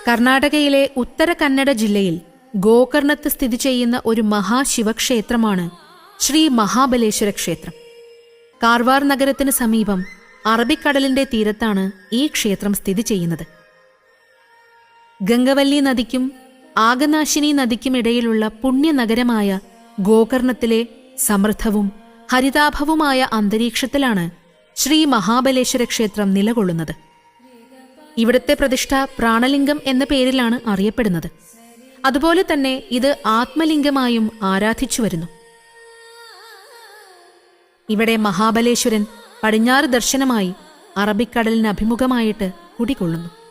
കർണാടകയിലെ ഉത്തര കന്നഡ ജില്ലയിൽ ഗോകർണത്ത് സ്ഥിതി ചെയ്യുന്ന ഒരു മഹാശിവക്ഷേത്രമാണ് ശ്രീ മഹാബലേശ്വര ക്ഷേത്രം. കാർവാർ നഗരത്തിന് സമീപം അറബിക്കടലിന്റെ തീരത്താണ് ഈ ക്ഷേത്രം സ്ഥിതി ചെയ്യുന്നത്. ഗംഗവല്ലി നദിക്കും ആഗനാശിനി നദിക്കുമിടയിലുള്ള പുണ്യനഗരമായ ഗോകർണത്തിലെ സമൃദ്ധവും ഹരിതാഭവുമായ അന്തരീക്ഷത്തിലാണ് ശ്രീ മഹാബലേശ്വര ക്ഷേത്രം നിലകൊള്ളുന്നത്. ഇവിടുത്തെ പ്രതിഷ്ഠ പ്രാണലിംഗം എന്ന പേരിലാണ് അറിയപ്പെടുന്നത്. അതുപോലെ തന്നെ ഇത് ആത്മലിംഗമായും ആരാധിച്ചു വരുന്നു. ഇവിടെ മഹാബലേശ്വരൻ പടിഞ്ഞാറ് ദർശനമായി അറബിക്കടലിന് അഭിമുഖമായിട്ട് കുടികൊള്ളുന്നു.